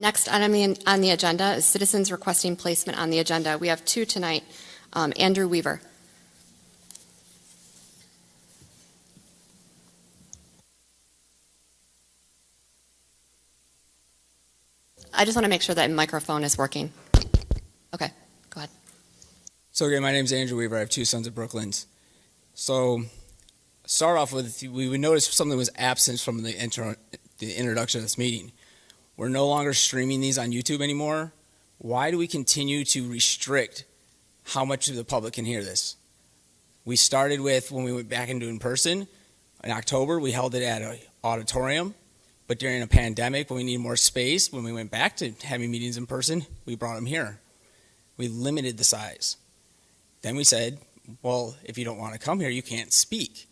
Next item on the agenda is citizens requesting placement on the agenda. We have two tonight. Andrew Weaver. I just want to make sure that microphone is working. Okay, go ahead. So again, my name is Andrew Weaver. I have two sons at Brooklands. So start off with, we would notice something was absent from the introduction of this meeting. We're no longer streaming these on YouTube anymore. Why do we continue to restrict how much of the public can hear this? We started with, when we went back into in person, in October, we held it at an auditorium. But during a pandemic, when we needed more space, when we went back to having meetings in person, we brought them here. We limited the size. Then we said, well, if you don't want to come here, you can't speak,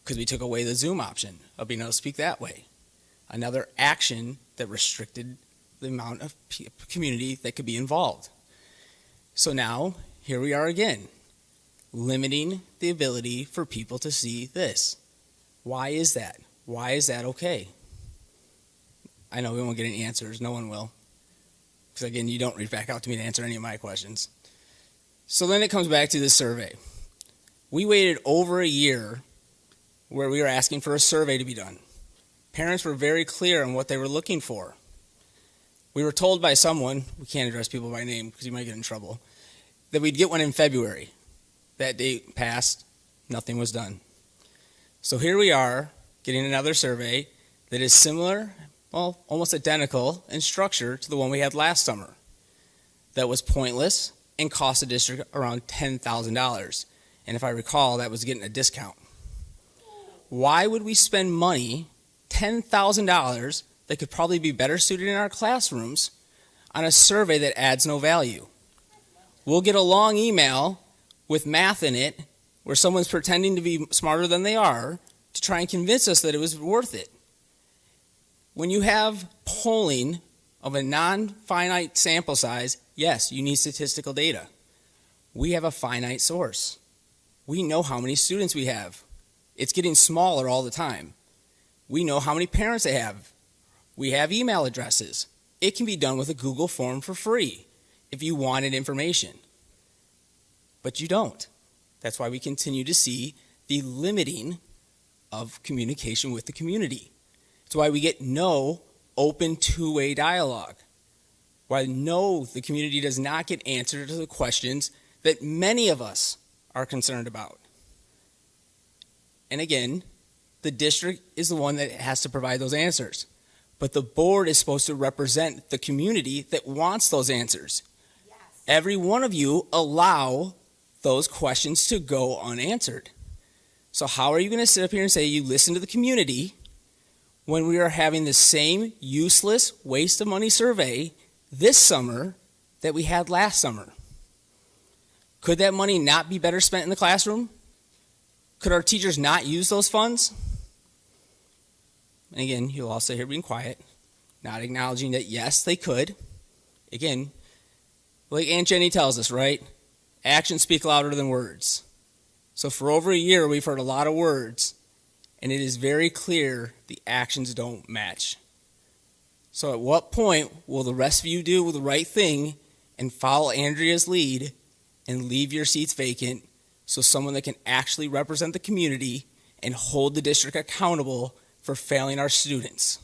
because we took away the Zoom option of being able to speak that way. Another action that restricted the amount of community that could be involved. So now, here we are again, limiting the ability for people to see this. Why is that? Why is that okay? I know we won't get any answers. No one will. Because again, you don't reach back out to me to answer any of my questions. So then it comes back to this survey. We waited over a year where we were asking for a survey to be done. Parents were very clear on what they were looking for. We were told by someone, we can't address people by name because you might get in trouble, that we'd get one in February. That date passed, nothing was done. So here we are, getting another survey that is similar, well, almost identical in structure to the one we had last summer. That was pointless and cost the district around $10,000. And if I recall, that was getting a discount. Why would we spend money, $10,000, that could probably be better suited in our classrooms on a survey that adds no value? We'll get a long email with math in it where someone's pretending to be smarter than they are to try and convince us that it was worth it. When you have polling of a non-finite sample size, yes, you need statistical data. We have a finite source. We know how many students we have. It's getting smaller all the time. We know how many parents they have. We have email addresses. It can be done with a Google form for free if you wanted information. But you don't. That's why we continue to see the limiting of communication with the community. It's why we get no open two-way dialogue. Why no, the community does not get answers to the questions that many of us are concerned about. And again, the district is the one that has to provide those answers. But the board is supposed to represent the community that wants those answers. Yes. Every one of you allow those questions to go unanswered. So how are you going to sit up here and say you listen to the community when we are having the same useless waste of money survey this summer that we had last summer? Could that money not be better spent in the classroom? Could our teachers not use those funds? And again, you'll all sit here being quiet, not acknowledging that yes, they could. Again, like Aunt Jenny tells us, right? Actions speak louder than words. So for over a year, we've heard a lot of words, and it is very clear the actions don't match. So at what point will the rest of you do the right thing and follow Andrea's lead and leave your seats vacant so someone that can actually represent the community and hold the district accountable for failing our students?